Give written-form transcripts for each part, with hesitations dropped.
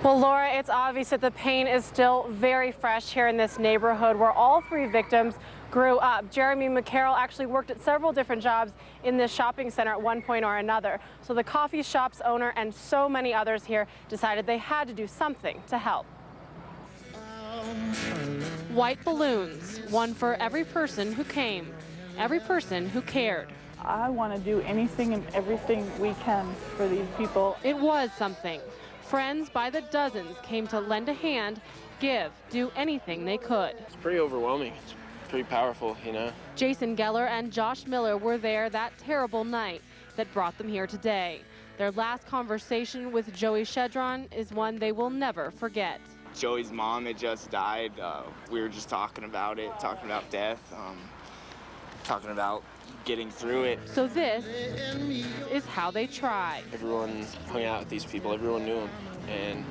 Well, Laura, it's obvious that the pain is still very fresh here in this neighborhood where all three victims grew up. Jeremy McCarroll actually worked at several different jobs in this shopping center at one point or another. So the coffee shop's owner and so many others here decided they had to do something to help. White balloons, one for every person who came, every person who cared. I want to do anything and everything we can for these people. It was something. Friends by the dozens came to lend a hand, give, do anything they could. It's pretty overwhelming. It's pretty powerful, you know. Jason Geller and Josh Miller were there that terrible night that brought them here today. Their last conversation with Joey Shedron is one they will never forget. Joey's mom had just died. We were just talking about it, talking about death, talking about getting through it. So this is how they tried. Everyone hung out with these people, everyone knew them, and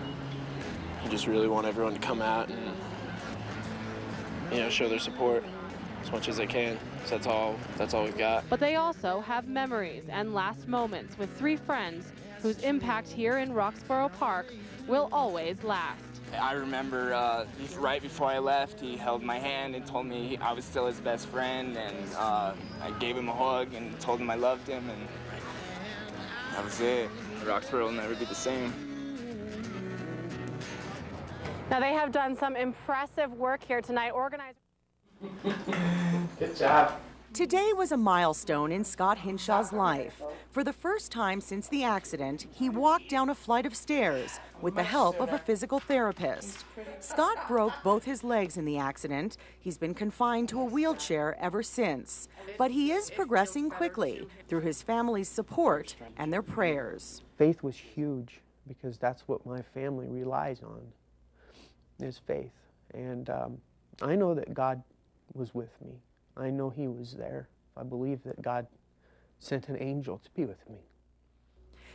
you just really want everyone to come out and, you know, show their support as much as they can. So that's all we've got. But they also have memories and last moments with three friends whose impact here in Roxborough Park will always last. I remember right before I left, he held my hand and told me I was still his best friend, and I gave him a hug and told him I loved him, and that was it. Roxborough will never be the same. Now they have done some impressive work here tonight. Organizers. Good job. Today was a milestone in Scott Hinshaw's life. For the first time since the accident, he walked down a flight of stairs with the help of a physical therapist. Scott broke both his legs in the accident. He's been confined to a wheelchair ever since. But he is progressing quickly through his family's support and their prayers. Faith was huge because that's what my family relies on, is faith. And I know that God was with me. I know he was there. I believe that God sent an angel to be with me.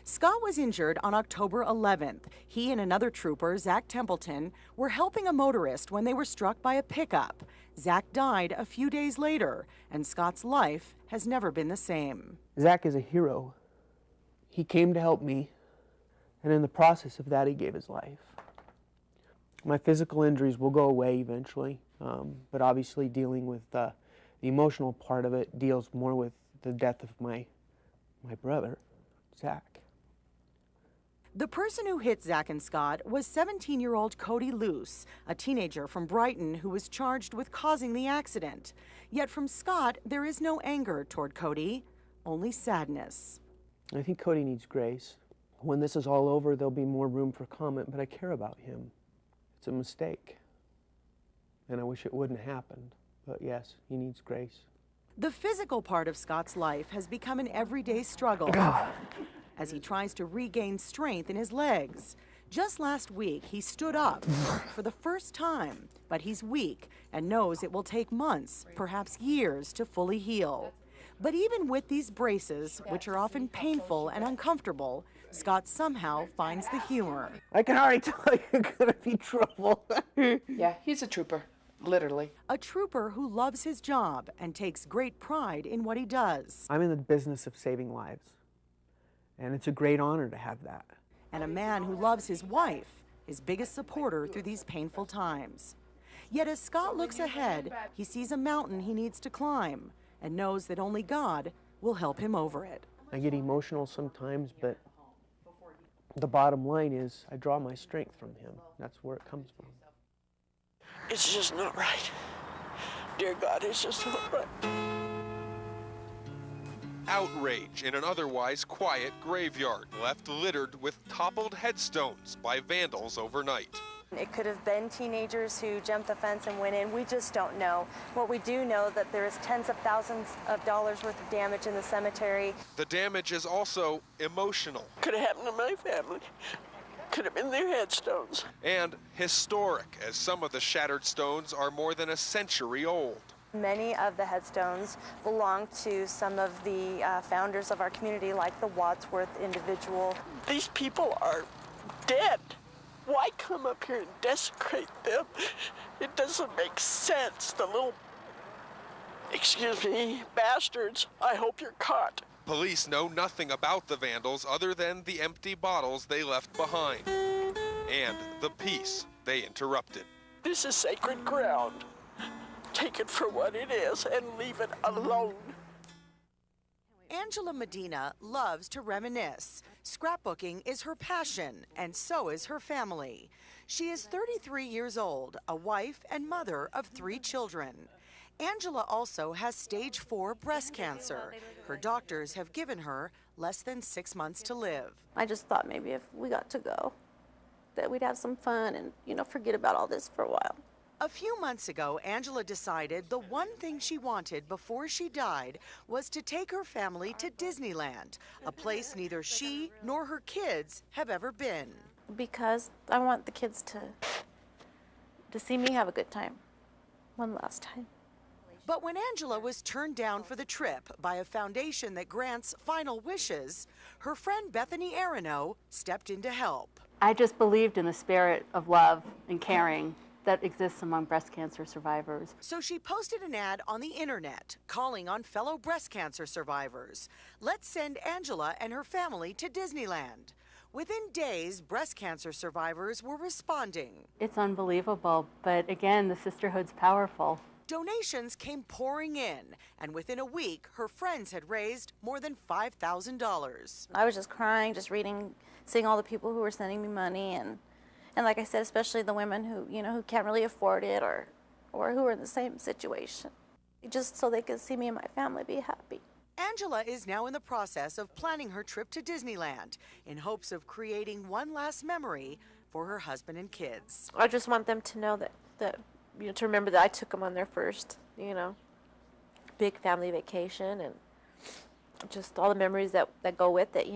Scott was injured on October 11th. He and another trooper, Zach Templeton, were helping a motorist when they were struck by a pickup. Zach died a few days later, and Scott's life has never been the same. Zach is a hero. He came to help me, and in the process of that, he gave his life. My physical injuries will go away eventually, but obviously dealing with the emotional part of it deals more with the death of my brother, Zach. The person who hit Zach and Scott was 17-year-old Cody Luce, a teenager from Brighton who was charged with causing the accident. Yet from Scott, there is no anger toward Cody, only sadness. I think Cody needs grace. When this is all over, there'll be more room for comment, but I care about him. It's a mistake, and I wish it wouldn't have happened. But yes, he needs grace. The physical part of Scott's life has become an everyday struggle as he tries to regain strength in his legs. Just last week, he stood up for the first time, but he's weak and knows it will take months, perhaps years, to fully heal. But even with these braces, which are often painful and uncomfortable, Scott somehow finds the humor. I can already tell you're gonna be trouble. Yeah, he's a trooper. Literally. A trooper who loves his job and takes great pride in what he does. I'm in the business of saving lives, and it's a great honor to have that. And a man who loves his wife, his biggest supporter through these painful times. Yet as Scott looks ahead, he sees a mountain he needs to climb and knows that only God will help him over it. I get emotional sometimes, but the bottom line is I draw my strength from him. That's where it comes from. It's just not right. Dear God, it's just not right. Outrage in an otherwise quiet graveyard left littered with toppled headstones by vandals overnight. It could have been teenagers who jumped the fence and went in. We just don't know. What we do know that there is tens of thousands of dollars worth of damage in the cemetery. The damage is also emotional. Could have happened to my family. Could have been their headstones. And historic, as some of the shattered stones are more than a century old. Many of the headstones belong to some of the founders of our community, like the Wadsworth individual. These people are dead. Why come up here and desecrate them? It doesn't make sense. The little, excuse me, bastards. I hope you're caught. Police know nothing about the vandals other than the empty bottles they left behind. and the peace they interrupted. This is sacred ground. Take it for what it is and leave it alone. Angela Medina loves to reminisce. Scrapbooking is her passion, and so is her family. She is 33 years old, a wife and mother of 3 children. Angela also has stage 4 breast cancer. Her doctors have given her less than 6 months to live. I just thought maybe if we got to go, that we'd have some fun and, forget about all this for a while. A few months ago, Angela decided the one thing she wanted before she died was to take her family to Disneyland, a place neither she nor her kids have ever been. Because I want the kids to see me have a good time, one last time. But when Angela was turned down for the trip by a foundation that grants final wishes, her friend Bethany Arano stepped in to help. I just believed in the spirit of love and caring that exists among breast cancer survivors. So she posted an ad on the internet calling on fellow breast cancer survivors. Let's send Angela and her family to Disneyland. Within days, breast cancer survivors were responding. It's unbelievable, but again, the sisterhood's powerful. Donations came pouring in, and within a week, her friends had raised more than $5,000. I was just crying, just reading, seeing all the people who were sending me money, and like I said, especially the women who, who can't really afford it or who are in the same situation, just so they could see me and my family be happy. Angela is now in the process of planning her trip to Disneyland in hopes of creating one last memory for her husband and kids. I just want them to know that to remember that I took them on their first, big family vacation, and just all the memories that go with it,